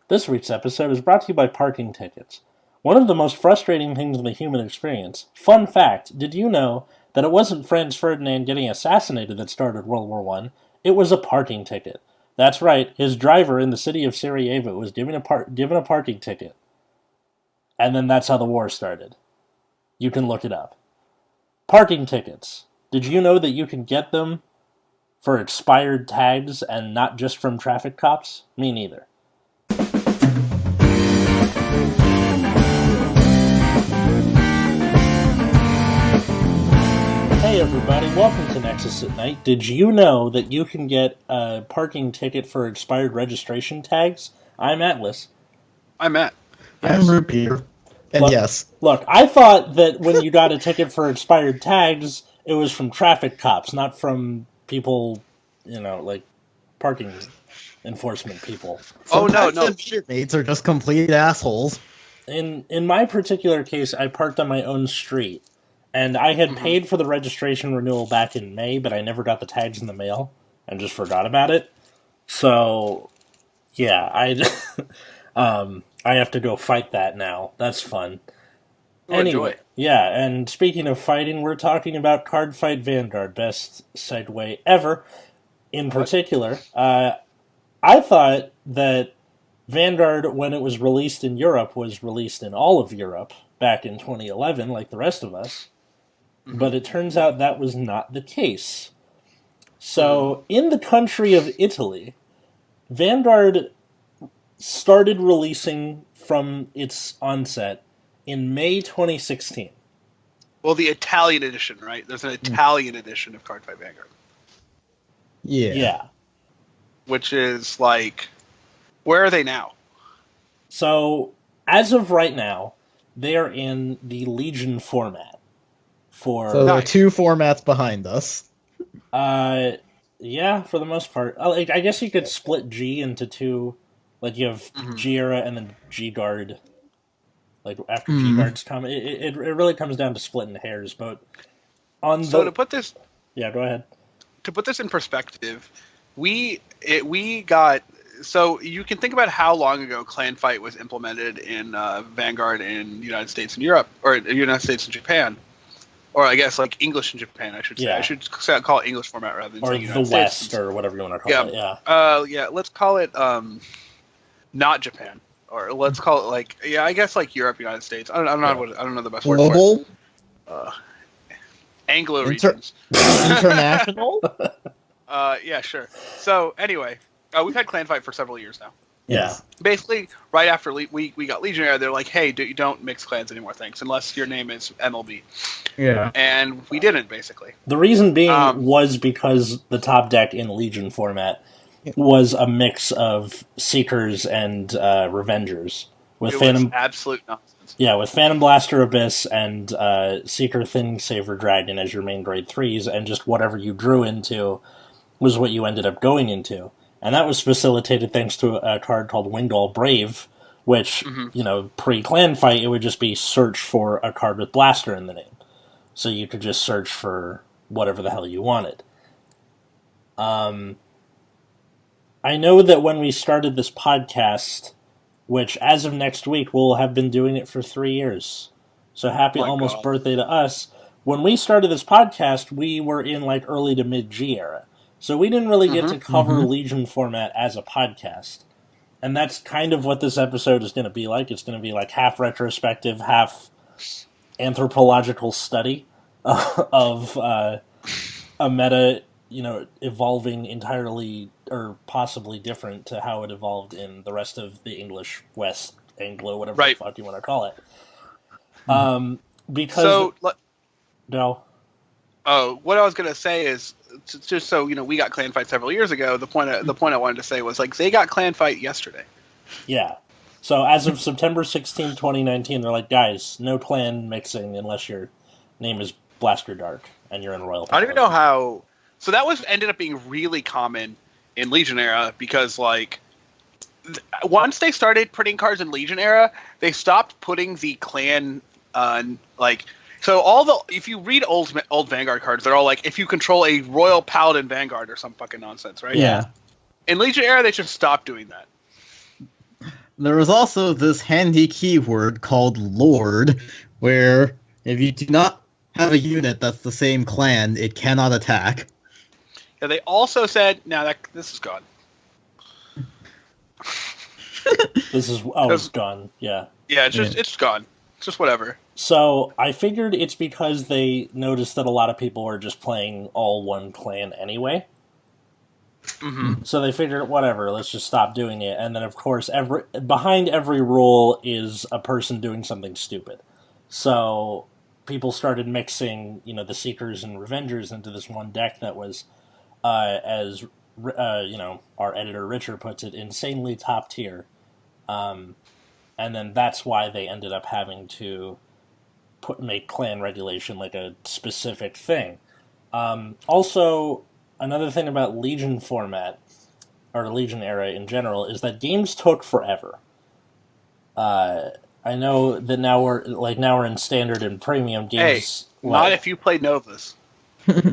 This week's episode is brought to you by parking tickets. One of the most frustrating things in the human experience. Fun fact, did you know that it wasn't Franz Ferdinand getting assassinated that started World War I? It was a parking ticket. That's right, his driver in the city of Sarajevo was given a parking ticket. And then that's how the war started. You can look it up. Parking tickets. Did you know that you can get them for expired tags and not just from traffic cops? Me neither. Hey everybody, welcome to Nexus at Night. Did you know that you can get a parking ticket for expired registration tags? I'm Atlas. I'm Matt. Yes. I'm Root Beer. And yes. Look, I thought that when you got a ticket for expired tags, it was from traffic cops, not from people, like parking enforcement people. No. Mates are just complete assholes. In my particular case, I parked on my own street. And I had paid for the registration renewal back in May, but I never got the tags in the mail and just forgot about it. So, yeah, I have to go fight that now. That's fun. Anyway, yeah, and speaking of fighting, we're talking about Card Fight Vanguard, best segue ever. In particular, I thought that Vanguard, when it was released in Europe, was released in all of Europe back in 2011, like the rest of us. But it turns out that was not the case. So, in the country of Italy, Vanguard started releasing from its onset in May 2016. Well, the Italian edition, right? There's an Italian edition of Card Fight Vanguard. Yeah. Which is like, where are they now? So, as of right now, they are in the Legion format. So there are two formats behind us. Yeah, for the most part. I guess you could split G into two. Like, you have G-Era and then G-Guard. Like, after G-Guards come. It really comes down to splitting hairs, but to put this... Yeah, go ahead. To put this in perspective, we got... So, you can think about how long ago Clan Fight was implemented in Vanguard in the United States and Europe, or United States and Japan. Or I guess like English in Japan, I should say. Yeah. I should call it English format rather than or United the West States. Or whatever you want to call it. Yeah. Let's call it not Japan, or let's call it like I guess like Europe, United States. I don't know the best word for it. Anglo regions. International. Yeah, sure. So anyway, we've had Clan Fight for several years now. Yeah. Basically, right after we got Legionnaire, they're like, hey, you don't mix clans anymore, thanks, unless your name is MLB. Yeah. And we didn't, basically. The reason being was because the top deck in Legion format was a mix of Seekers and Revengers. With Phantom, absolute nonsense. Yeah, with Phantom Blaster Abyss and Seeker Thin Saver Dragon as your main grade 3s, and just whatever you drew into was what you ended up going into. And that was facilitated thanks to a card called Winged All Brave, which, pre-clan fight, it would just be search for a card with Blaster in the name. So you could just search for whatever the hell you wanted. I know that when we started this podcast, which as of next week, we'll have been doing it for 3 years. So happy almost birthday to us. When we started this podcast, we were in like early to mid-G era. So we didn't really get to cover Legion format as a podcast. And that's kind of what this episode is going to be like. It's going to be like half retrospective, half anthropological study of a meta, evolving entirely or possibly different to how it evolved in the rest of the English West, Anglo, whatever the fuck you want to call it. No. Oh, what I was going to say is, just so we got Clan Fight several years ago. The point I wanted to say was like they got Clan Fight yesterday. Yeah. So as of September 16, 2019, they're like, guys, no clan mixing unless your name is Blaster Dark and you're in Royal Power. I don't even know how. So that ended up being really common in Legion era because like once they started putting cards in Legion era, they stopped putting the clan So if you read old Vanguard cards, they're all like, if you control a Royal Paladin Vanguard or some fucking nonsense, right? Yeah. In Legion era, they just stopped doing that. there was also this handy keyword called Lord, where if you do not have a unit that's the same clan, it cannot attack. Yeah, they also said, this is gone. It's gone. Yeah. Yeah, it's gone. It's just whatever. So I figured it's because they noticed that a lot of people were just playing all one clan anyway. Mm-hmm. So they figured, whatever, let's just stop doing it. And then, of course, behind every rule is a person doing something stupid. So people started mixing, the Seekers and Revengers into this one deck that was, as our editor Richard puts it, insanely top tier. And then that's why they ended up having to make clan regulation like a specific thing. Also, another thing about Legion format, or Legion era in general, is that games took forever. I know that now we're in standard and premium games. Hey, not if you played Novus.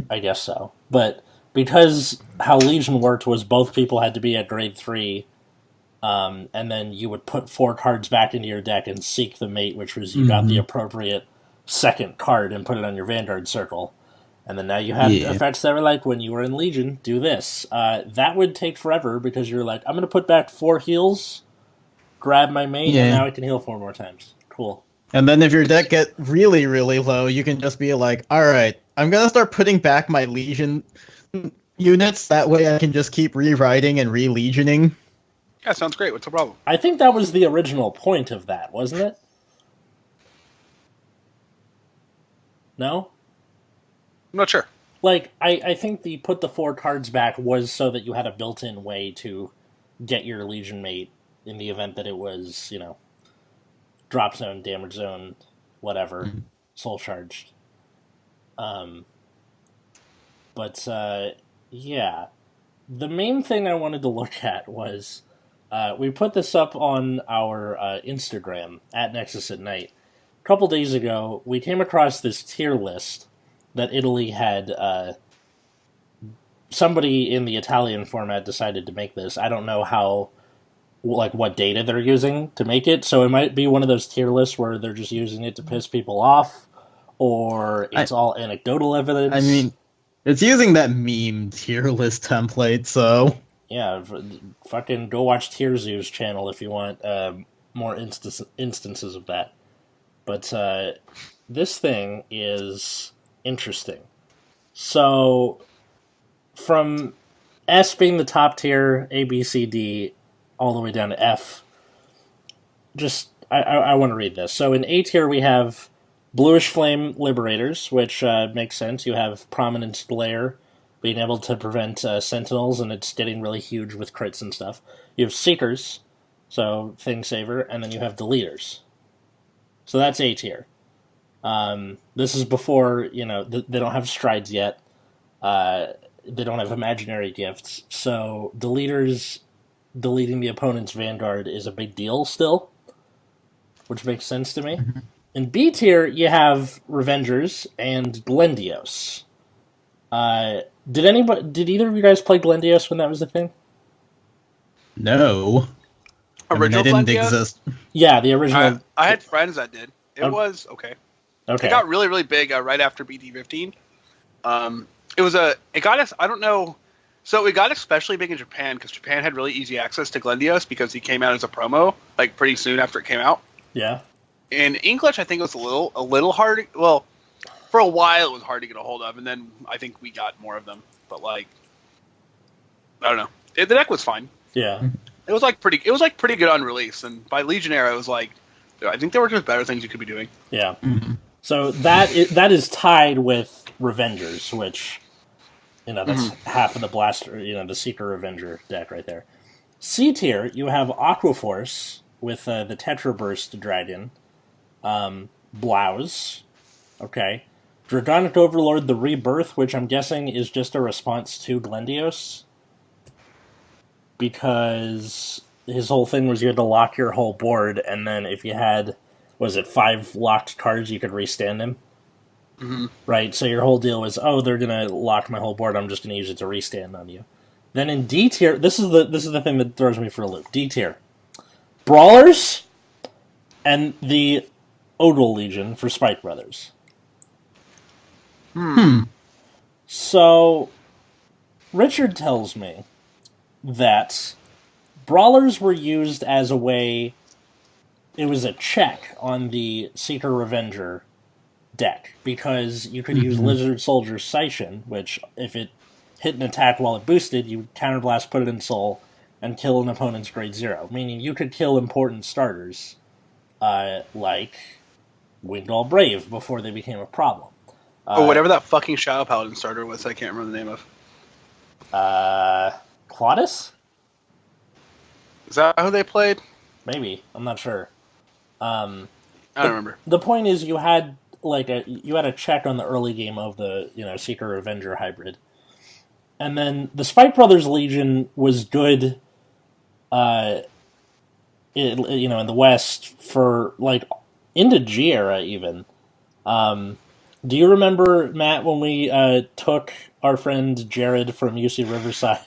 I guess so. But because how Legion worked was both people had to be at grade 3, and then you would put 4 cards back into your deck and seek the mate, which was you got the appropriate second card and put it on your Vanguard circle. And then now you have effects that were like, when you were in Legion, do this. That would take forever because you're like, I'm going to put back 4 heals, grab my mate, and now I can heal 4 more times. Cool. And then if your deck gets really, really low, you can just be like, alright, I'm going to start putting back my Legion units. That way I can just keep rewriting and re-legioning. Yeah, sounds great. What's the problem? I think that was the original point of that, wasn't it? No? I'm not sure. Like, I think the put the 4 cards back was so that you had a built-in way to get your Legion mate in the event that it was, drop zone, damage zone, whatever, soul charged. But yeah. The main thing I wanted to look at was, we put this up on our Instagram, at Nexus at Night. A couple days ago, we came across this tier list that Italy had, somebody in the Italian format decided to make this. I don't know what data they're using to make it, so it might be one of those tier lists where they're just using it to piss people off, or it's all anecdotal evidence. I mean, it's using that meme tier list template, so... Yeah, fucking go watch Tier Zoo's channel if you want more instances of that. But this thing is interesting. So, from S being the top tier, A, B, C, D, all the way down to F, I want to read this. So in A tier we have Bluish Flame Liberators, which makes sense. You have Prominence Glare, being able to prevent Sentinels, and it's getting really huge with crits and stuff. You have Seekers, so Thing Saver, and then you have Deleters. So that's A tier. This is before, they don't have strides yet. They don't have imaginary gifts. So Deleters deleting the opponent's Vanguard is a big deal still, which makes sense to me. In B tier, you have Revengers and Glendios. Did either of you guys play Glendios when that was a thing? No. Original I didn't Glendios? exist. Yeah, the original. I had friends that did. It was okay. Okay. It got really, really big right after BT15. It got us. I don't know. So it got especially big in Japan because Japan had really easy access to Glendios because he came out as a promo like pretty soon after it came out. Yeah. In English, I think it was a little hard. Well, for a while it was hard to get a hold of, and then I think we got more of them. But I don't know. The deck was fine. Yeah. It was pretty good on release, and by Legion era, it was I think there were just better things you could be doing. Yeah. So that is tied with Revengers, which that's half of the Blaster, the Seeker Revenger deck right there. C tier, you have Aquaforce with the Tetra Burst Dragon, Blouse, okay, Dragonic Overlord, the Rebirth, which I'm guessing is just a response to Glendios, because his whole thing was you had to lock your whole board, and then if you had, 5 locked cards, you could restand them? Mm-hmm. Right, so your whole deal was, they're going to lock my whole board, I'm just going to use it to restand on you. Then in D tier, this is the thing that throws me for a loop. D tier. Brawlers and the Odal Legion for Spike Brothers. So, Richard tells me that Brawlers were used as a way... It was a check on the Seeker Revenger deck, because you could use Lizard Soldier's Scission, which, if it hit an attack while it boosted, you would Counterblast, put it in Soul, and kill an opponent's grade 0. Meaning you could kill important starters, like Winged Brave, before they became a problem. Or whatever that fucking Shadow Paladin starter was, I can't remember the name of. Claudus? Is that who they played? Maybe. I'm not sure. I don't remember. The point is, you had a check on the early game of the Seeker Revenger hybrid, and then the Spike Brothers Legion was good, in the West for into G era even. Do you remember, Matt, when we took our friend Jared from UC Riverside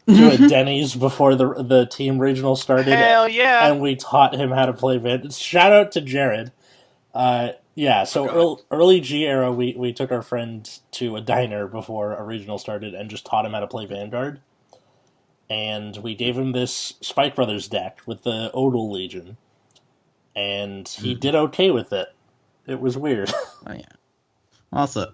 to a Denny's before the team regional started? Hell yeah! And we taught him how to play Vanguard. Shout out to Jared. Early G era, we took our friend to a diner before a regional started and just taught him how to play Vanguard. And we gave him this Spike Brothers deck with the Odal Legion. And he did okay with it. It was weird. Oh, yeah. Also,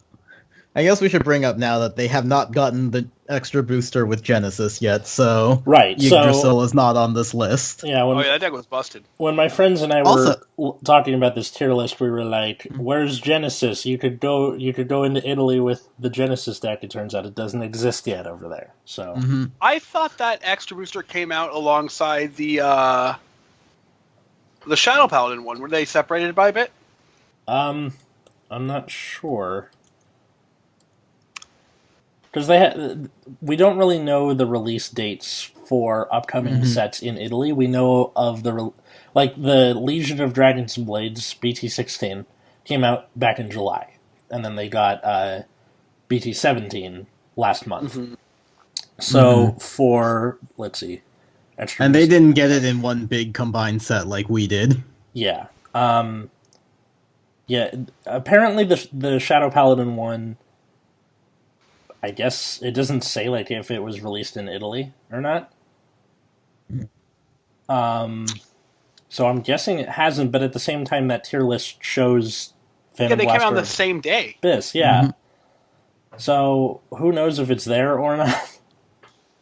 I guess we should bring up now that they have not gotten the extra booster with Genesis yet, so right, Yggdrasil is not on this list. Yeah, that deck was busted. When my friends and I were talking about this tier list, we were like, "Where's Genesis? You could go into Italy with the Genesis deck." It turns out it doesn't exist yet over there. So I thought that extra booster came out alongside the Shadow Paladin one. Were they separated by a bit? I'm not sure. Because we don't really know the release dates for upcoming sets in Italy. We know of the Legion of Dragons and Blades, BT16, came out back in July. And then they got BT17 last month. So for, let's see. And they didn't get it in one big combined set like we did. Yeah. Apparently the Shadow Paladin one, I guess it doesn't say if it was released in Italy or not. So I'm guessing it hasn't, but at the same time that tier list shows Phantom they Blaster came out on the same day. Abyss, yeah. So who knows if it's there or not?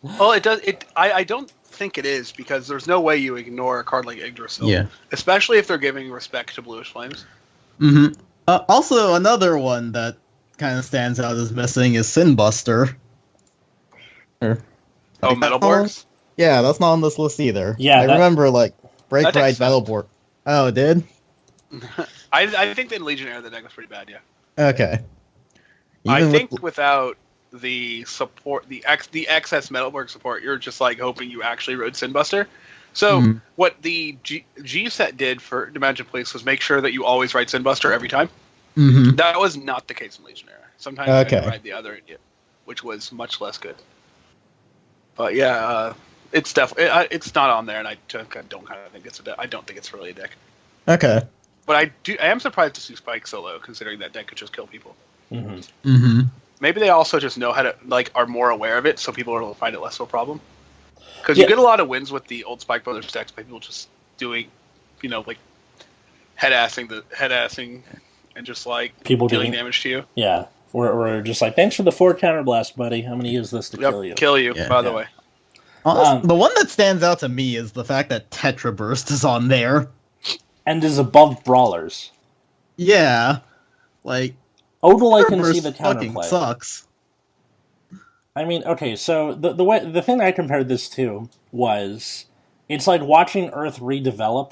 Well, it does. I don't think it is, because there's no way you ignore a card like Yggdrasil. Yeah. Especially if they're giving respect to Bluish Flames. Also, another one that kind of stands out as missing is Sinbuster. Metalborgs? Yeah, that's not on this list either. Yeah, I remember Break that Ride deck's Metalborg. Oh, it did? I think in Legion Era the deck was pretty bad, yeah. Okay. I think without the support, the excess Metalborg support, you're just hoping you actually rode Sinbuster. So what the G set did for Dimension Police was make sure that you always ride Sinbuster every time. That was not the case in Legion Era. Sometimes you had to ride the other idiot, which was much less good. But yeah, it's definitely it's not on there, and I don't think it's I don't think it's really a deck. Okay. But I am surprised to see Spike solo, considering that deck could just kill people. Maybe they also just know how to are more aware of it, so people will find it less of a problem. Because you get a lot of wins with the old Spike Brothers decks by people just doing, head-assing and just people dealing damage to you. Yeah. Or just thanks for the 4 counterblast, buddy. I'm going to use this to kill you. Kill you, by the way. The one that stands out to me is the fact that Tetra Burst is on there. And is above Brawlers. Yeah. Odal, I can see the fucking counterplay. Sucks. I mean, okay, so the thing I compared this to was, it's like watching Earth redevelop.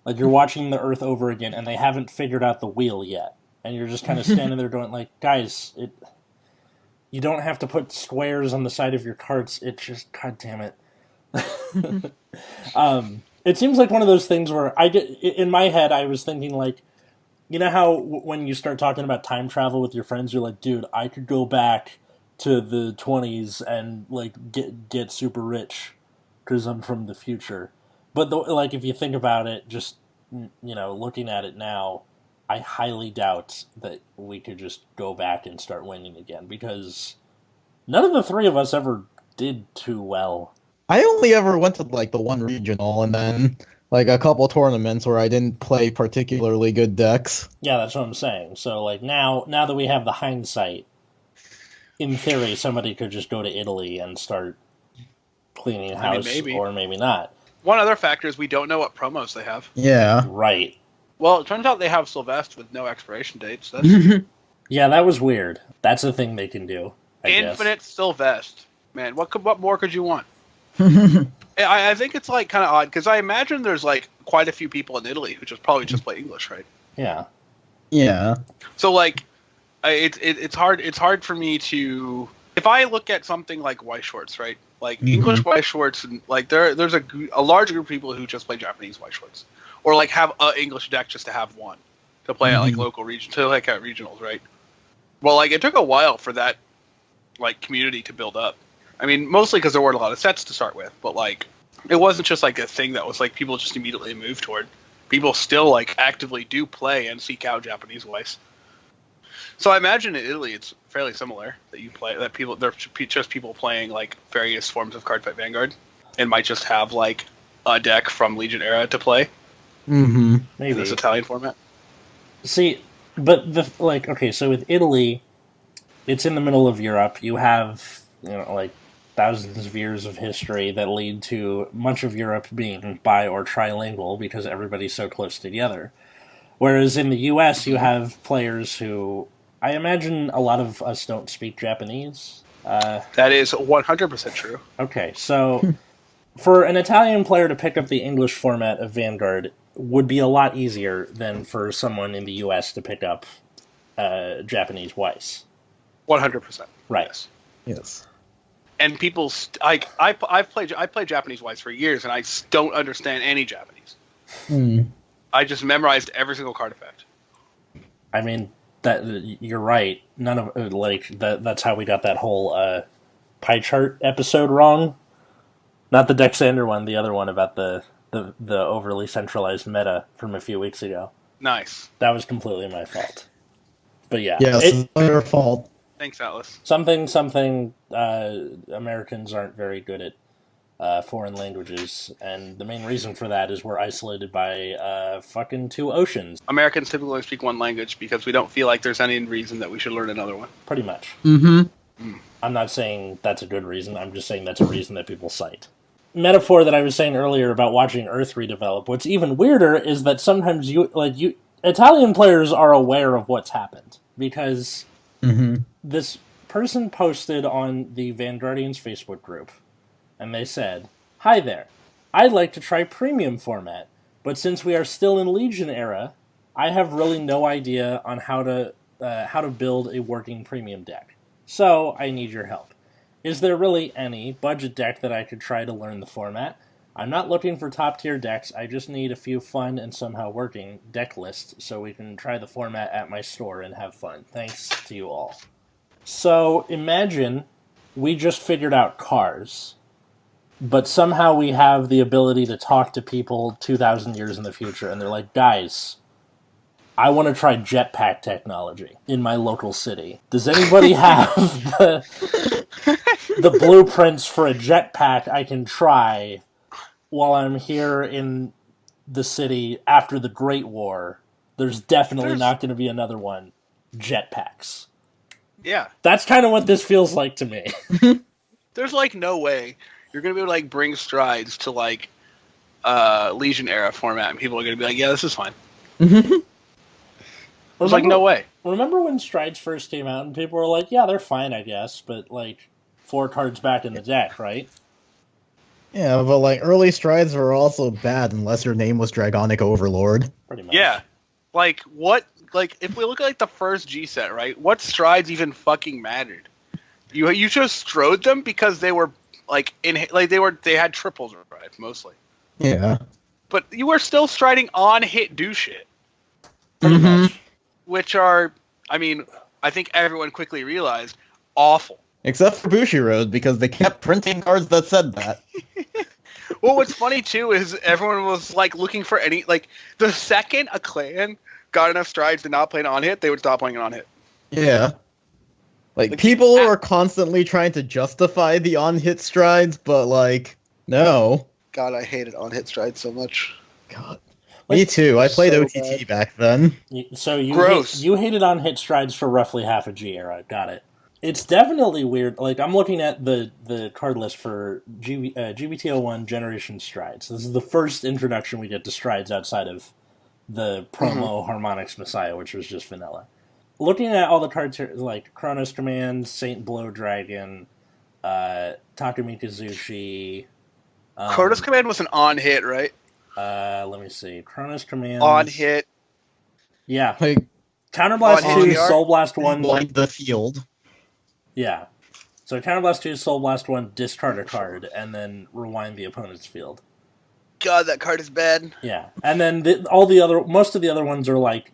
You're watching the Earth over again, and they haven't figured out the wheel yet. And you're just kind of standing there going, guys, you don't have to put squares on the side of your carts. It's just, god damn it. It seems like one of those things where in my head, I was thinking you know how when you start talking about time travel with your friends, you're like, dude, I could go back to the 20s and get super rich because I'm from the future. But like, if you think about it, just looking at it now, I highly doubt that we could just go back and start winning again, because none of the three of us ever did too well. I only ever went to like the one regional and then like a couple tournaments where I didn't play particularly good decks. Yeah, that's what I'm saying. So like now that we have the hindsight, in theory, somebody could just go to Italy and start cleaning house, maybe. Or maybe not. One other factor is we don't know what promos they have. Yeah. Right. Well, it turns out they have Sylvester with no expiration dates. That's Yeah, that was weird. That's a thing they can do. Infinite Sylvester. Man, what more could you want? I think it's like kind of odd because I imagine there's like quite a few people in Italy who probably just play English, right? Yeah. Yeah. So like, it's hard for me to, if I look at something like White Shorts, right? Like English White Shorts, and like there's a large group of people who just play Japanese White Shorts, or like have an English deck just to have one to play at like local region, to like at regionals, right? Well, like it took a while for that like community to build up. I mean, mostly because there weren't a lot of sets to start with, but like it wasn't just like a thing that was like people just immediately moved toward. People still like actively do play and seek out Japanese Weiss. So I imagine in Italy it's fairly similar that you play that people they're just people playing like various forms of Cardfight Vanguard and might just have like a deck from Legion era to play. Mm-hmm. Maybe in this Italian format. See, but okay, so with Italy, it's in the middle of Europe. You have like thousands of years of history that lead to much of Europe being bi or trilingual because everybody's so close together. Whereas in the U.S., you have players who, I imagine a lot of us don't speak Japanese. That is 100% true. Okay, so for an Italian player to pick up the English format of Vanguard would be a lot easier than for someone in the U.S. to pick up Japanese Weiss. 100%. Right. Yes. And people, I played Japanese Weiss for years, and I don't understand any Japanese. I just memorized every single card effect. I mean, that you're right. None of that's how we got that whole pie chart episode wrong. Not the Dexander one, the other one about the overly centralized meta from a few weeks ago. Nice. That was completely my fault. But yeah, yes, it's your fault. Thanks, Atlas. Something. Americans aren't very good at foreign languages, and the main reason for that is we're isolated by fucking two oceans. Americans typically only speak one language because we don't feel like there's any reason that we should learn another one. Pretty much. Mm-hmm. I'm not saying that's a good reason. I'm just saying that's a reason that people cite. Metaphor that I was saying earlier about watching Earth redevelop. What's even weirder is that sometimes Italian players are aware of what's happened because this person posted on the Vanguardians Facebook group, and they said, "Hi there, I'd like to try premium format, but since we are still in Legion era, I have really no idea on how to build a working premium deck. So I need your help. Is there really any budget deck that I could try to learn the format? I'm not looking for top tier decks, I just need a few fun and somehow working deck lists so we can try the format at my store and have fun. Thanks to you all." So imagine we just figured out cars, but somehow we have the ability to talk to people 2,000 years in the future, and they're like, "Guys, I want to try jetpack technology in my local city. Does anybody have the blueprints for a jetpack I can try while I'm here in the city after the Great War? There's definitely not going to be another one. Jetpacks." Yeah. That's kind of what this feels like to me. There's like no way you're going to be able to like bring strides to like Legion era format and people are going to be like, "Yeah, this is fine." There's like no way. Remember when Strides first came out and people were like, "Yeah, they're fine, I guess, but like 4 cards back in the deck, right?" Yeah, but like early Strides were also bad unless your name was Dragonic Overlord. Pretty much. Yeah. Like what? Like if we look at like the first G set, right? What strides even fucking mattered? You just strode them because they were like they had triple drive mostly. Yeah. But you were still striding on hit do shit. Pretty much. Which are, I mean, I think everyone quickly realized, awful. Except for Bushiroad, because they kept printing cards that said that. Well, what's funny too is everyone was like looking for any like the second a clan got enough strides to not play an on hit, they would stop playing an on hit. Yeah. Like, Like, people the- are constantly trying to justify the on-hit strides, but, like, no. God, I hated on hit strides so much. God. Me too. I played so OTT bad. back then. So you Gross. you hated on hit strides for roughly half a G era. Got it. It's definitely weird. Like, I'm looking at the card list for GBT01 Generation Strides. This is the first introduction we get to strides outside of the promo Harmonix Messiah, which was just vanilla. Looking at all the cards here, like Chronos Command, Saint Blow Dragon, Takamikazuchi. Chronos Command was an on hit, right? Let me see. Chronos Command. On hit. Yeah. Like, Counterblast On 2, hit. Soul Blast 1. blind the field. Yeah. So Counterblast 2, Soul Blast 1, discard a card, and then rewind the opponent's field. God, that card is bad. Yeah. And then most of the other ones are like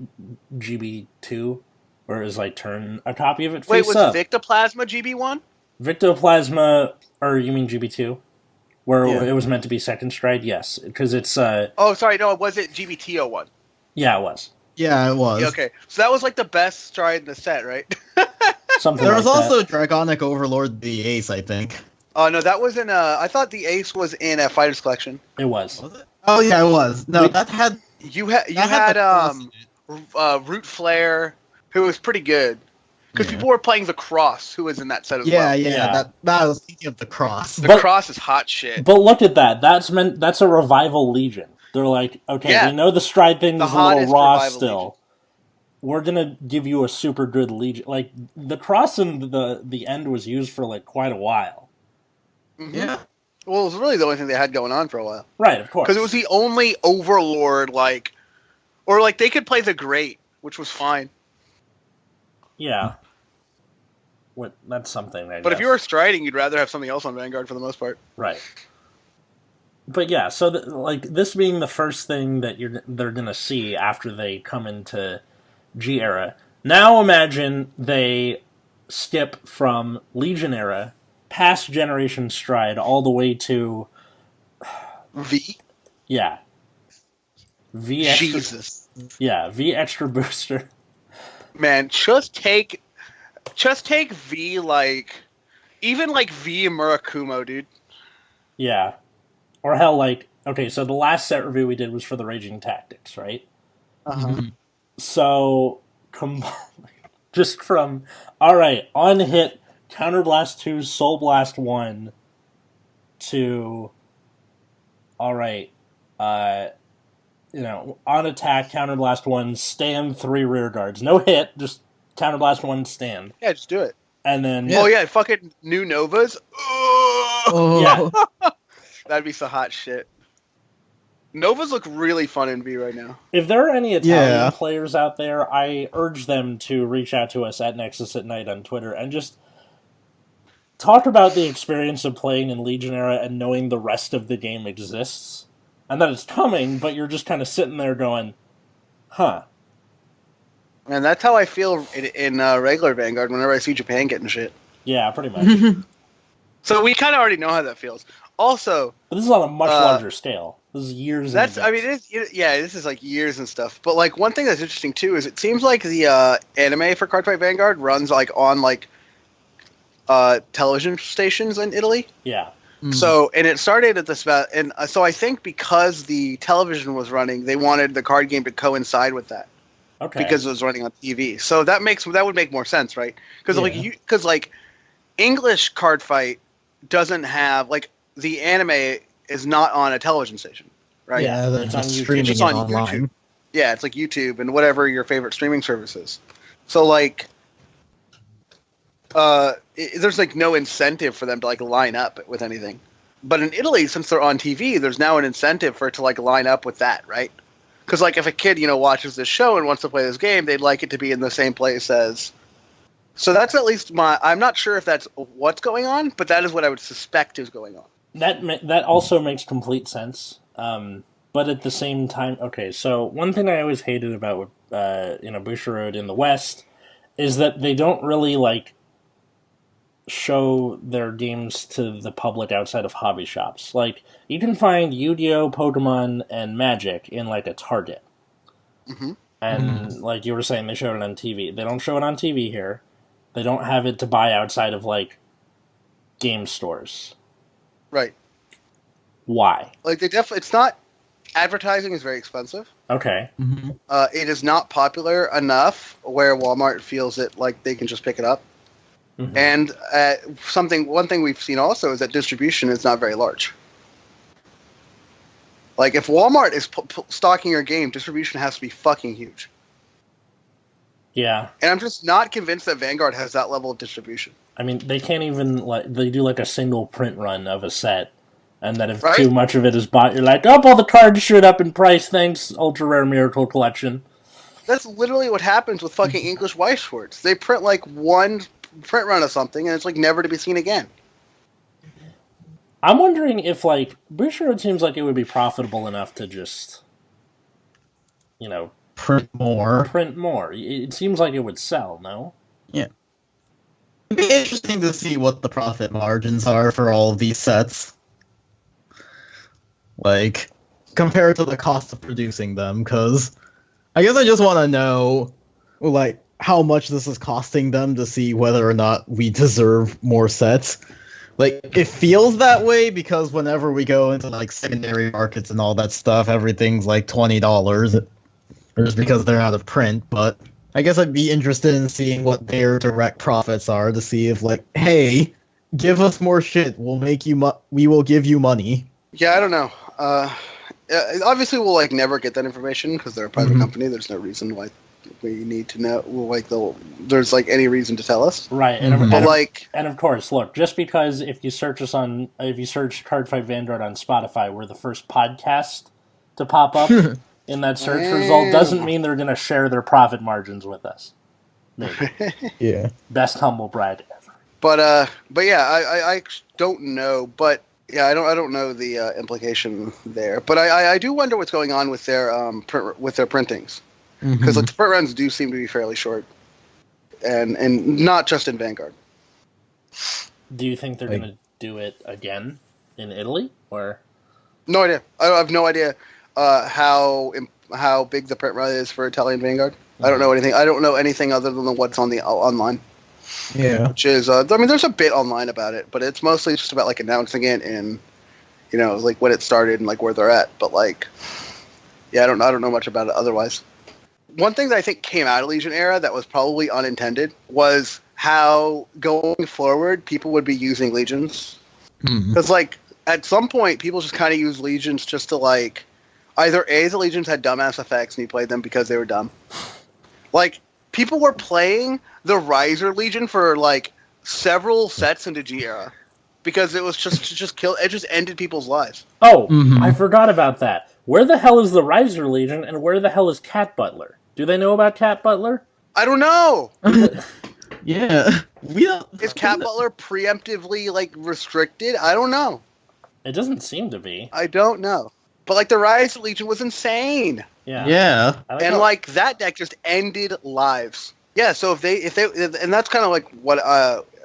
GB2, where it was like turn a copy of it Wait, face was up. Victoplasma GB1? Victoplasma, or you mean GB2? Where Yeah. it was meant to be second stride? Yes. Because it's, Oh, sorry, no, was it GBT01? yeah, it was. Yeah, it was. Yeah, okay, so that was like the best stride in the set, right? Something There like was also that. Dragonic Overlord the Ace, I think. Oh, no, that was in, I thought the Ace was in a Fighter's Collection. It was. Was it? Oh, yeah, it was. No, that had... You that had the cross in it. Root Flare, who was pretty good. Because Yeah. people were playing the Cross, who was in that set as Yeah, well. yeah, Yeah. that I was thinking of the cross. The But- Cross is hot shit. But look at that. That's a revival Legion. They're like, okay, Yeah. we know the stride thing The is a little hottest raw revival still. Legion. We're gonna give you a super good Legion. Like, the cross in the end was used for like quite a while. Mhm. Yeah. Well, it was really the only thing they had going on for a while. Right, of course. Because it was the only Overlord, like... Or, like, they could play the Great, which was fine. Yeah. What? That's something, I But guess. if you were striding, you'd rather have something else on Vanguard for the most part. Right. But yeah, so like this being the first thing that they're gonna see after they come into G era. Now imagine they skip from Legion era, past Generation Stride, all the way to V? yeah, V extra, Jesus. yeah, V extra booster. Man, just take V like... Even like V Murakumo, dude. Yeah, or hell, like okay, so the last set review we did was for the Raging Tactics, right? Mhm. So, just from, alright, on hit, Counterblast 2, Soul Blast 1, to, alright, on attack, Counterblast 1, stand 3 rear guards. No hit, just Counterblast 1, stand. Yeah, just do it. And then, Oh yeah, fucking new Novas. Oh. Yeah. That'd be some hot shit. Novas look really fun in V right now. if there are any Italian Yeah. players out there, I urge them to reach out to us at Nexus at Night on Twitter and just talk about the experience of playing in Legion era and knowing the rest of the game exists. And that it's coming, but you're just kind of sitting there going, huh. And that's how I feel in regular Vanguard whenever I see Japan getting shit. Yeah, pretty much. So we kind of already know how that feels. Also, But this is on a much larger scale. This is years in that's, I advance. mean, this is like years and stuff. But like one thing that's interesting too is it seems like the anime for Cardfight Vanguard runs like on like television stations in Italy. Yeah. So, and it started at this about, and so I think because the television was running, they wanted the card game to coincide with that Okay. because it was running on TV. So that would make more sense, right? Because Yeah. like English card fight doesn't have like the anime is not on a television station, right? Yeah, they're It's on just YouTube. streaming It's just it on online. YouTube. Yeah, it's like YouTube and whatever your favorite streaming service is. So like, there's like no incentive for them to like line up with anything. But in Italy, since they're on TV, there's now an incentive for it to like line up with that, right? Because like if a kid watches this show and wants to play this game, they'd like it to be in the same place as. So that's at least I'm not sure if that's what's going on, but that is what I would suspect is going on. That also makes complete sense. But at the same time, okay, so one thing I always hated about Bushiroad in the West is that they don't really, like, show their games to the public outside of hobby shops. Like, you can find Yu-Gi-Oh, Pokemon, and Magic in, like, a Target. Mm-hmm. And, like you were saying, they showed it on TV. They don't show it on TV here. They don't have it to buy outside of, like, game stores. Right. Why? Like, they definitely... It's not... Advertising is very expensive. Okay. Mm-hmm. It is not popular enough where Walmart feels it like they can just pick it up. Mm-hmm. And one thing we've seen also is that distribution is not very large. Like, if Walmart is stocking your game, distribution has to be fucking huge. Yeah. And I'm just not convinced that Vanguard has that level of distribution. I mean, they can't even, like, they do, like, a single print run of a set. And then if Right? too much of it is bought, you're like, oh, all the cards shoot up in price, thanks, Ultra Rare Miracle Collection. That's literally what happens with fucking English Weiss Schwartz. They print, like, one print run of something, and it's, like, never to be seen again. I'm wondering if, like, Bushiroad seems like it would be profitable enough to just, you know, Print more. print more. It seems like it would sell, no? Yeah. It'd be interesting to see what the profit margins are for all of these sets. Like, compared to the cost of producing them, because I guess I just want to know, like, how much this is costing them to see whether or not we deserve more sets. Like, it feels that way because whenever we go into, like, secondary markets and all that stuff, everything's, like, $20. Or just because they're out of print, but I guess I'd be interested in seeing what their direct profits are to see if, like, hey, give us more shit, we will give you money. Yeah, I don't know. Obviously, we'll, like, never get that information because they're a private company. There's no reason why we need to know. Like, there's, like, any reason to tell us. Right, and, Mhm. But, like... and of course, look, just because if you search Cardfight Vanguard on Spotify, we're the first podcast to pop up in that search result, doesn't mean they're going to share their profit margins with us. Maybe. Yeah. Best humble brag ever. But yeah, I don't know. But yeah, I don't know the implication there. But I do wonder what's going on with their printings, because like, the print runs do seem to be fairly short, and not just in Vanguard. Do you think they're going to do it again in Italy, or? No idea. I have no idea how big the print run is for Italian Vanguard. I don't know anything. I don't know anything other than what's on the online. Yeah. Which is, I mean, there's a bit online about it, but it's mostly just about, like, announcing it and, you know, like, when it started and, like, where they're at. But, like, yeah, I don't know much about it otherwise. One thing that I think came out of Legion era that was probably unintended was how, going forward, people would be using Legions. Because, like, at some point, people just kind of use Legions just to, like, either A, the Legions had dumbass effects and you played them because they were dumb. Like, people were playing the Riser Legion for, like, several sets into G era. Because it was just to just kill, it just ended people's lives. Oh, I forgot about that. Where the hell is the Riser Legion, and where the hell is Cat Butler? Do they know about Cat Butler? I don't know! Yeah. Is Cat Butler preemptively, like, restricted? I don't know. It doesn't seem to be. I don't know. But, like, the Riser Legion was insane. Yeah. Yeah. And, like, that deck just ended lives. Yeah, so if they, and that's kind of like what,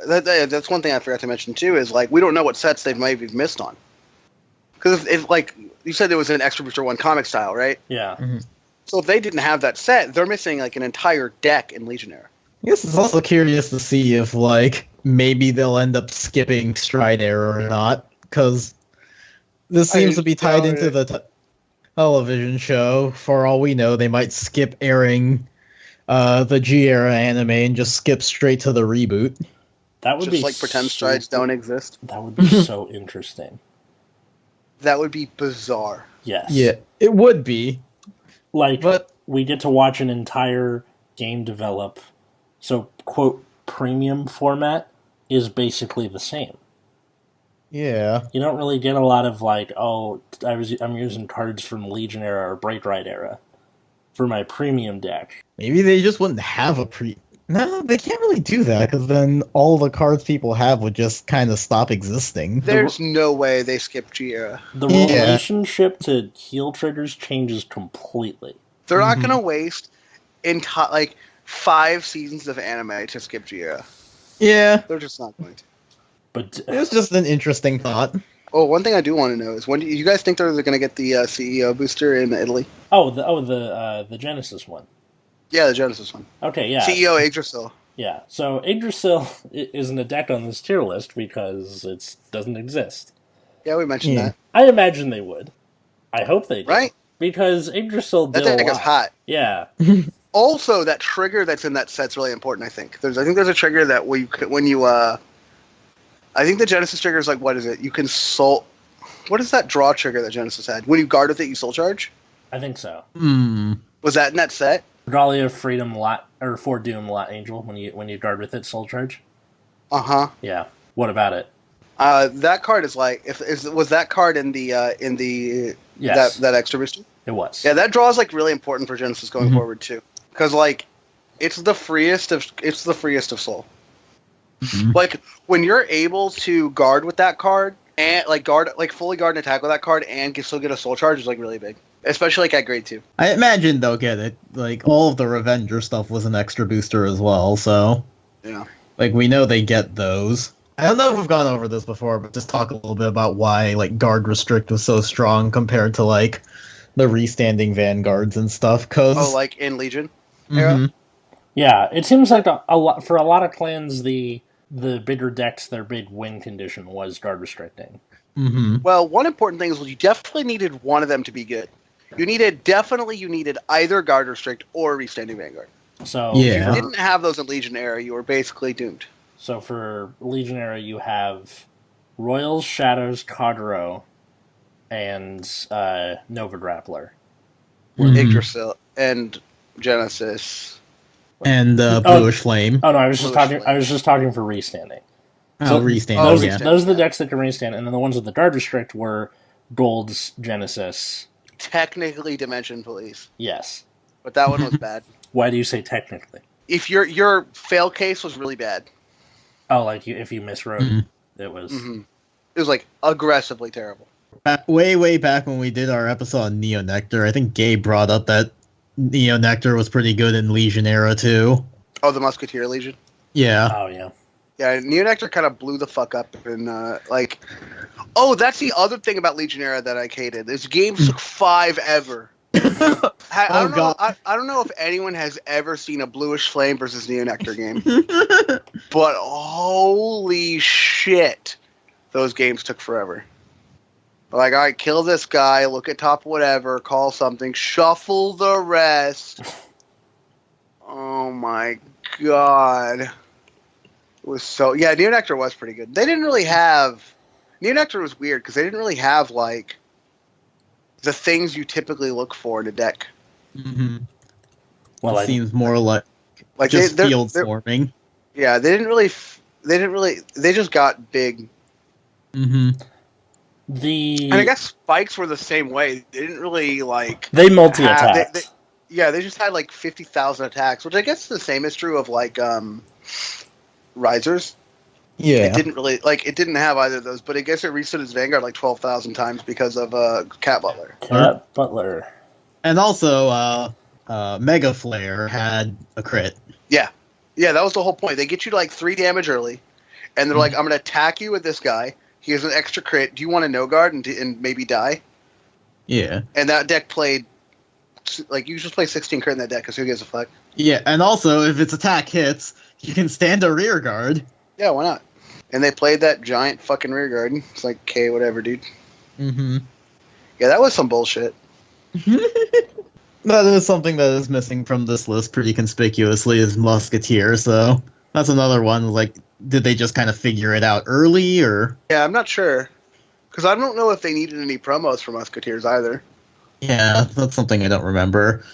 that's one thing I forgot to mention too, is, like, we don't know what sets they might have missed on. Because if, like, you said there was an Extra Booster 1 comic style, right? Yeah. So if they didn't have that set, they're missing, like, an entire deck in Legion era. I guess it's also curious to see if, like, maybe they'll end up skipping Stride era or not, because this seems to be tied into the television show. For all we know, they might skip airing the G era anime and just skip straight to the reboot. That would Just, be like, pretend Strides don't exist. That would be so interesting. That would be bizarre. Yes. Yeah, it would be. Like, But we get to watch an entire game develop. So, quote, premium format is basically the same. yeah, You don't really get a lot of, like, oh, I'm using cards from Legion era or Bright Ride era for my premium deck. maybe they just wouldn't have a No, they can't really do that, because then all the cards people have would just kind of stop existing. There's no way they skip G era. The Yeah. relationship to heal triggers changes completely. They're not going to waste like 5 seasons of anime to skip G era. Yeah, They're just not going to. But It was just an interesting thought. Oh, one thing I do want to know is when do you guys think they're going to get the CEO booster in Italy? the Genesis one. Yeah, the Genesis one. Okay, yeah. CEO Yggdrasil. Yeah. So Yggdrasil isn't a deck on this tier list because it doesn't exist. Yeah, we mentioned Yeah. that. I imagine they would. I hope they do. Right? Because Yggdrasil That did a deck is lot. hot. Yeah. Also, that trigger that's in that set's really important. I think there's a trigger that when you I think the Genesis trigger is like, what is it? You can soul. What is that draw trigger that Genesis had? When you guard with it, you soul charge. I think so. Was that in that set? Regalia, Freedom, Lot, or Foredoom, Lot Angel. When you guard with it, Soul Charge. Yeah. What about it? That card is like was that card in the Yes. that extra booster? It was. Yeah, that draw is like really important for Genesis going forward too, because like it's the freest of soul. Like when you're able to guard with that card and fully guard and attack with that card and still get a soul charge is like really big, especially like at grade 2. I imagine they'll get it. Like, all of the Revenger stuff was an extra booster as well, so... Yeah. Like, we know they get those. I don't know if we've gone over this before, but just talk a little bit about why, like, Guard Restrict was so strong compared to, like, the restanding Vanguards and stuff, cause... Oh, like in Legion era? Yeah, it seems like a lot for a lot of clans the bigger decks, their big win condition was guard restricting. Well, one important thing is you definitely needed one of them to be good. You needed either Guard Restrict or Restanding Vanguard. So If you didn't have those in Legion era, you were basically doomed. So for Legion era, you have Royals, Shadows, Kagero, and Nova Grappler. Yggdrasil and Genesis. And Bluish Flame. Oh no, I was just Bluish talking. Flame. I was just talking for restanding. Oh, Restand. Those, yeah. those are the decks that can restand, and then the ones with the guard restrict were Gold's Genesis. Technically Dimension Police, Yes. but that one was bad. Why do you say technically? If your fail case was really bad. Oh, like if you miswrote, it was. It was like aggressively terrible. Way back when we did our episode on Neo Nectar, I think Gabe brought up that Neo Nectar was pretty good in Legion era too. Oh, the Musketeer Legion? Yeah. Oh yeah. Yeah, Neo Nectar kind of blew the fuck up and like. Oh, that's the other thing about Legion era that I hated. This game took 5 ever. I don't know if anyone has ever seen a Bluish Flame versus Neo Nectar game, but holy shit, those games took forever. Like, all right, kill this guy, look at top whatever, call something, shuffle the rest. Oh my god. It was so... Yeah, Neo Nectar was pretty good. They didn't really have... Neo Nectar was weird, because they didn't really have, like, the things you typically look for in a deck. Well, it seems more like just field forming. Yeah, they didn't really... They just got big. And I guess spikes were the same way. They didn't really, like... They multi-attacked. Yeah, they just had, like, 50,000 attacks, which I guess the same is true of, like, Risers. Yeah. It didn't really... Like, it didn't have either of those, but I guess it restood its Vanguard, like, 12,000 times because of Cat Butler. Cat Butler. And also, Mega Flare had a crit. Yeah. Yeah, that was the whole point. They get you to, like, 3 damage early, and they're like, I'm going to attack you with this guy. He has an extra crit. Do you want to no guard and maybe die? Yeah. And that deck played... Like, you just play 16 crit in that deck, because who gives a fuck? Yeah, and also, if its attack hits, you can stand a rear guard. Yeah, why not? And they played that giant fucking rear guard. It's like, okay, whatever, dude. Yeah, that was some bullshit. That is something that is missing from this list pretty conspicuously is Musketeer, so that's another one. Like, did they just kind of figure it out early, or? Yeah, I'm not sure. Because I don't know if they needed any promos for Musketeers either. Yeah, that's something I don't remember.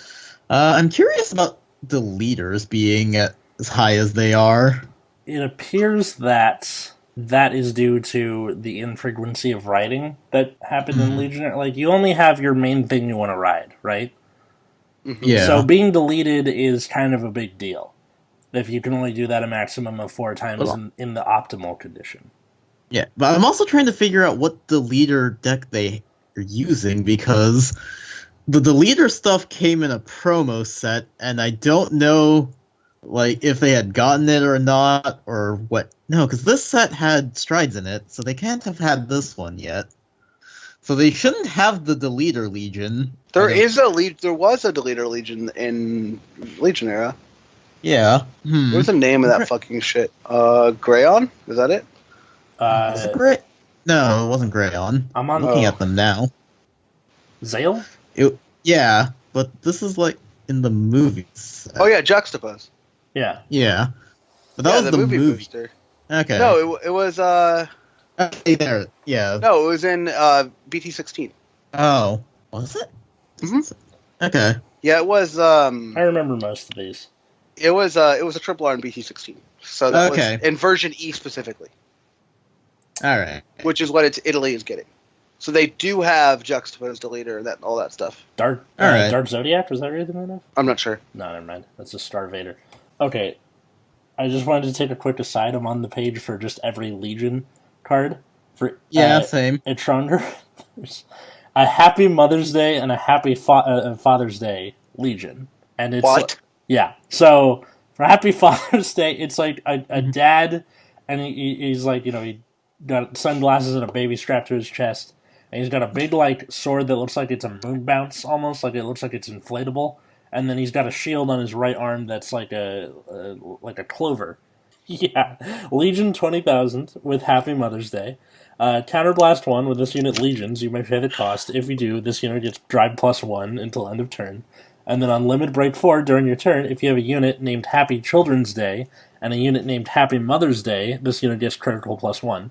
I'm curious about the leaders being as high as they are. It appears that is due to the infrequency of riding that happened in Legion. Like, you only have your main thing you want to ride, right? Yeah. So being deleted is kind of a big deal. If you can only do that a maximum of 4 times in the optimal condition. Yeah, but I'm also trying to figure out what the leader deck they are using, because the leader stuff came in a promo set, and I don't know like if they had gotten it or not, or what. No, because this set had strides in it, so they can't have had this one yet. So they shouldn't have the Deleter Legion. There was a Deleter Legion in Legion era. Yeah. What's the name of that fucking shit? Grayon? Is that it? Is it No, it wasn't Grayon. I'm on looking at them now. Zale? Yeah, but this is like in the movies. Oh yeah, Juxtapose. Yeah. Yeah. But that was the movie. Booster. Okay. No, it was Okay, there. Yeah. No, it was in BT16. Oh. Was it? Okay. Yeah, it was I remember most of these. it was a triple R in BT16. So that was in version E specifically. Alright. Which is what Italy is getting. So they do have Juxtapose, Deleter, and all that stuff. Dark Zodiac, was that really the name of? I'm not sure. No, never mind. That's a Star Vader. Okay. I just wanted to take a quick aside. I'm on the page for just every Legion card. Same. Etronder. There's a Happy Mother's Day and a Happy Father's Day Legion. And it's what? Yeah. So for Happy Father's Day, it's like a dad, and he's like, he got sunglasses and a baby strapped to his chest, and he's got a big like sword that looks like it's a moon bounce almost, like it looks like it's inflatable, and then he's got a shield on his right arm that's like a clover. Yeah, Legion 20,000 with Happy Mother's Day. Counterblast 1 with this unit Legions, you may pay the cost. If you do, this unit gets drive +1 until end of turn. And then on Limit Break 4, during your turn, if you have a unit named Happy Children's Day and a unit named Happy Mother's Day, this unit gets critical +1.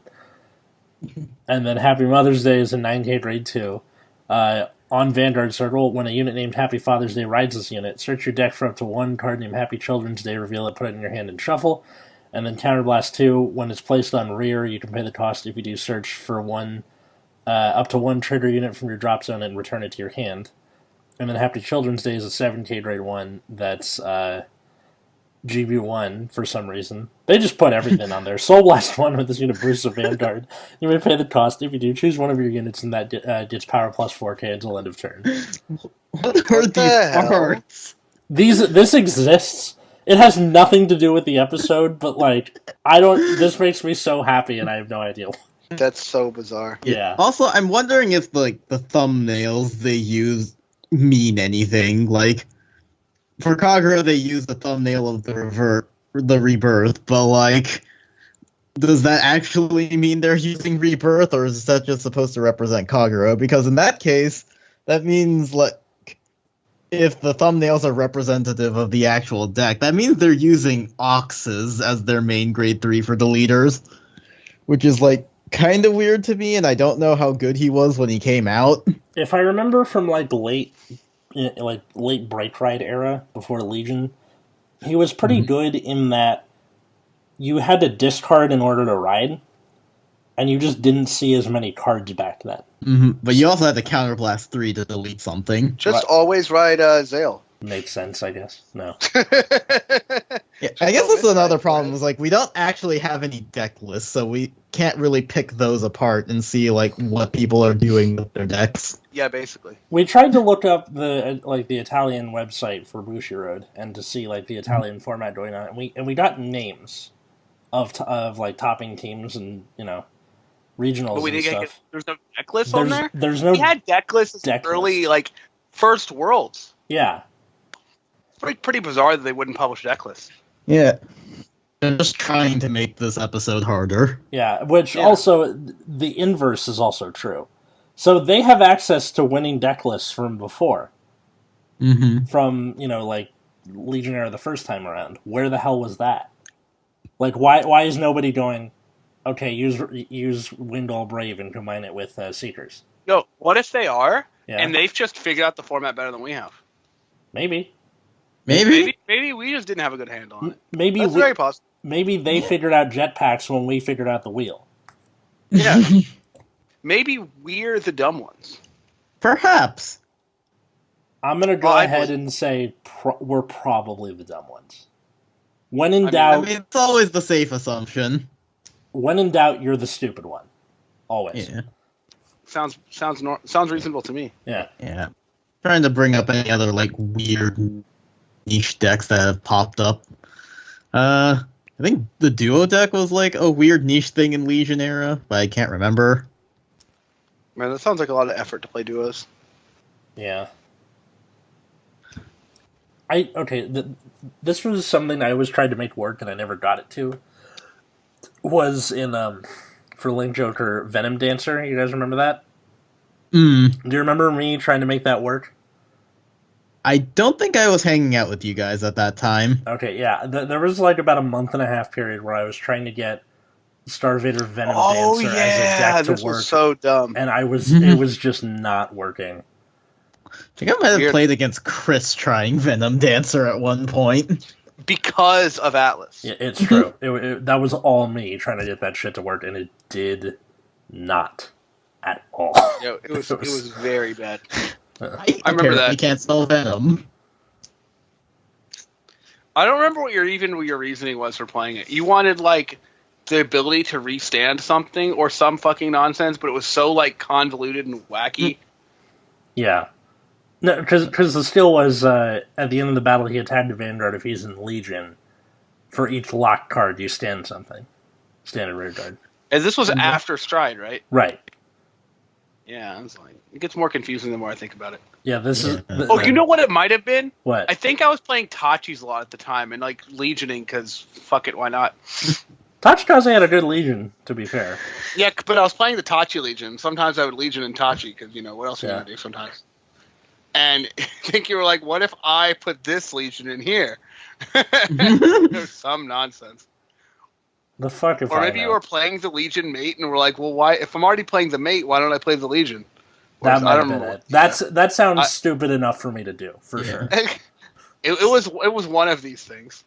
And then Happy Mother's Day is a 9k grade 2. On Vanguard Circle, when a unit named Happy Father's Day rides this unit, search your deck for up to one card named Happy Children's Day, reveal it, put it in your hand, and shuffle. And then Counterblast 2, when it's placed on rear, you can pay the cost if you do search for up to one trigger unit from your drop zone and return it to your hand. And then Happy Children's Day is a 7k grade 1 that's GB1 for some reason. They just put everything on there. Soul Blast 1 with this unit Bruce of Vanguard. You may pay the cost if you do. Choose one of your units and that gets power +4k until end of turn. What are these cards? This exists. It has nothing to do with the episode, but this makes me so happy and I have no idea why. That's so bizarre. Yeah. Also, I'm wondering if the thumbnails they use mean anything. Like, for Kagura, they use the thumbnail of the rebirth, but does that actually mean they're using rebirth, or is that just supposed to represent Kagura? Because in that case, that means if the thumbnails are representative of the actual deck, that means they're using Oxes as their main grade 3 for Deleters, which is kind of weird to me, and I don't know how good he was when he came out. If I remember from late Break Ride era before Legion, he was pretty good in that you had to discard in order to ride, and you just didn't see as many cards back then. But you also had to Counterblast 3 to delete something. Just always ride Zale. Makes sense, I guess. No. Yeah, I guess that's another problem, is we don't actually have any deck lists, so we can't really pick those apart and see what people are doing with their decks. Yeah, basically. We tried to look up the Italian website for Bushiroad and to see the Italian format going on, and we got names of topping teams and regionals. But we didn't get there's no deck list on there. There's no. We had deck lists early first Worlds. Yeah. Pretty bizarre that they wouldn't publish deck lists. Yeah. They're just trying to make this episode harder. Yeah, also, the inverse is also true. So they have access to winning deck lists from before. From, Legion era the first time around. Where the hell was that? Why is nobody going, okay, use Windall Brave and combine it with Seekers? No, what if they are, and they've just figured out the format better than we have? Maybe we just didn't have a good handle on it. That's very possible. Maybe they figured out jetpacks when we figured out the wheel. Yeah. Maybe we're the dumb ones. Perhaps. I'm going to go ahead and say we're probably the dumb ones. When in doubt... it's always the safe assumption. When in doubt, you're the stupid one. Always. Yeah. Sounds reasonable to me. Yeah. Yeah. Trying to bring up any other, weird niche decks that have popped up. I think the duo deck was like a weird niche thing in Legion era, but I can't remember. Man, that sounds like a lot of effort to play duos. Yeah. This was something I always tried to make work and I never got it to. Was in for Link Joker Venom Dancer. You guys remember that? Do you remember me trying to make that work? I don't think I was hanging out with you guys at that time. Okay, yeah. There was like about a month and a half period where I was trying to get Star Vader Venom Dancer as a deck to this work. was so dumb. And it was just not working. I think I might have played against Chris trying Venom Dancer at one point. Because of Atlas. Yeah, it's true. That was all me trying to get that shit to work, and it did not at all. Yeah, it was very bad. I remember that. You can't spell Venom. I don't remember what your reasoning was for playing it. You wanted like the ability to restand something or some fucking nonsense, but it was so like convoluted and wacky. Yeah. No, because the skill was at the end of the battle he attacked the Vanguard if he's in Legion. For each locked card, you stand something. Standard rear guard. And this was after Stride, right? Right. Yeah, it's like it gets more confusing the more I think about it. Yeah, this is. You know what it might have been? What? I think I was playing Tachi's a lot at the time and like Legioning because fuck it, why not? Tachikaze had a good Legion, to be fair. Yeah, but I was playing the Tachi Legion. Sometimes I would Legion and Tachi because what else are you gonna do sometimes? And I think you were like, what if I put this Legion in here? Some nonsense. The fuck if Or maybe you were playing the Legion mate and were like, well, why? If I'm already playing the mate, why don't I play the Legion? That might have been it. That sounds stupid enough for me to do, for sure. It was one of these things.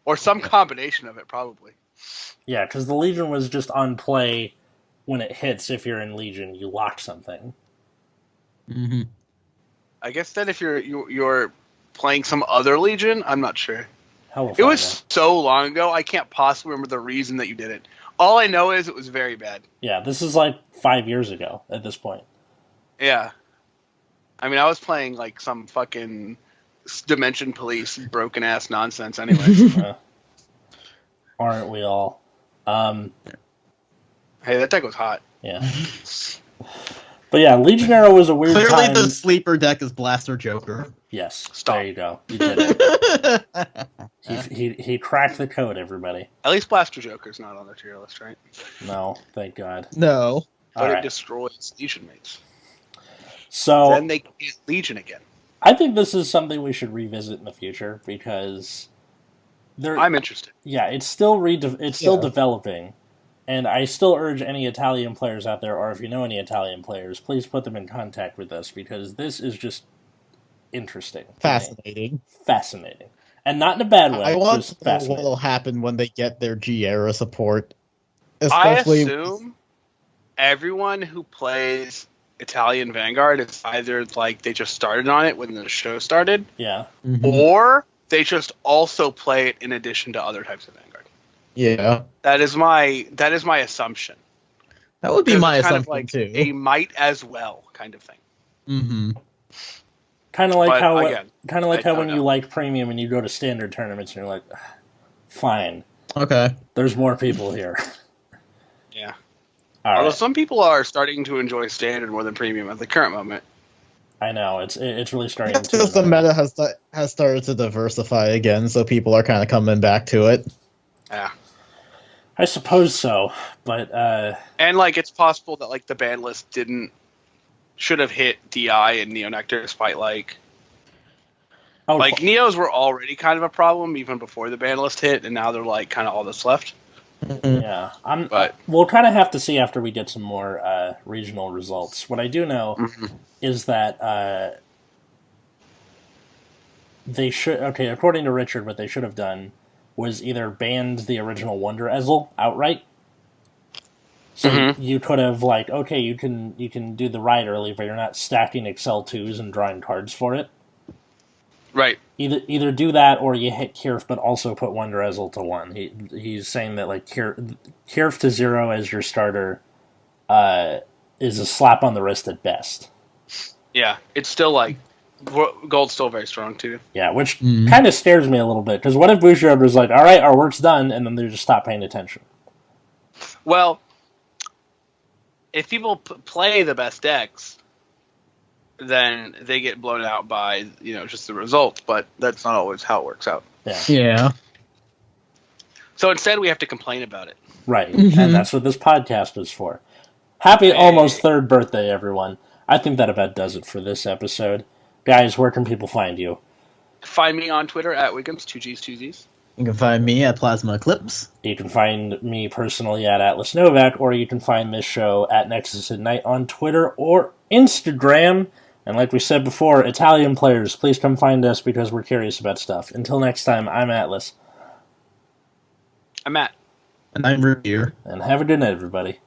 Or some combination of it, probably. Yeah, because the Legion was just on play when it hits. If you're in Legion, you lock something. Mm-hmm. I guess then if you're playing some other Legion, I'm not sure. It was so long ago, I can't possibly remember the reason that you did it. All I know is it was very bad. Yeah, this is like 5 years ago at this point. Yeah. I mean, I was playing like some fucking Dimension Police broken-ass nonsense anyway. Aren't we all? Hey, that deck was hot. Yeah. But yeah, Legionnaire was a weird Clearly time. the sleeper deck is Blaster Joker. Yes. Stop. There you go. You did it. he cracked the code, everybody. At least Blaster Joker's not on the tier list, right? No, thank God. No. But it destroys Legion mates. So then they get Legion again. I think this is something we should revisit in the future because I'm interested. Yeah, it's still developing, and I still urge any Italian players out there, or if you know any Italian players, please put them in contact with us because this is just interesting, fascinating, and not in a bad way. I want to know what will happen when they get their G-era support. Especially, I assume everyone who plays Italian Vanguard is either like they just started on it when the show started, or they just also play it in addition to other types of Vanguard. Yeah, that is my assumption. That would be my assumption like too. A might as well kind of thing. Mm-hmm. Kind of like how when you like premium and you go to standard tournaments and you're like, fine, okay, there's more people here. Yeah. Although some people are starting to enjoy standard more than premium at the current moment. I know it's really starting. It's because the meta has started to diversify again, so people are kind of coming back to it. Yeah, I suppose so, but and like it's possible that like the ban list should have hit DI and Neonectar despite like Neos were already kind of a problem even before the ban list hit, and now they're like kind of all that's left. Yeah, we'll kind of have to see after we get some more regional results. What I do know is that they should, according to Richard, what they should have done was either banned the original Wonder Ezel outright. So you could have you can do the ride early, but you're not stacking Excel 2s and drawing cards for it. Right. Either do that or you hit Kirf, but also put Wonder Ezel to 1. He's saying that Kirf to 0 as your starter is a slap on the wrist at best. Yeah, it's still like Gold's still very strong too. Yeah, which kind of scares me a little bit, because what if Bushiroad was like, alright, our work's done, and then they just stop paying attention? Well, if people play the best decks, then they get blown out by, just the results, but that's not always how it works out. Yeah. So instead, we have to complain about it. Right, and that's what this podcast is for. Happy almost 3rd birthday, everyone. I think that about does it for this episode. Guys, where can people find you? Find me on Twitter at Wiggums, 2Gs, 2Zs. You can find me at Plasma Eclipse. You can find me personally at Atlas Novak, or you can find this show at Nexus at Night on Twitter or Instagram. And like we said before, Italian players, please come find us because we're curious about stuff. Until next time, I'm Atlas. I'm Matt. And I'm Root Beer. And have a good night, everybody.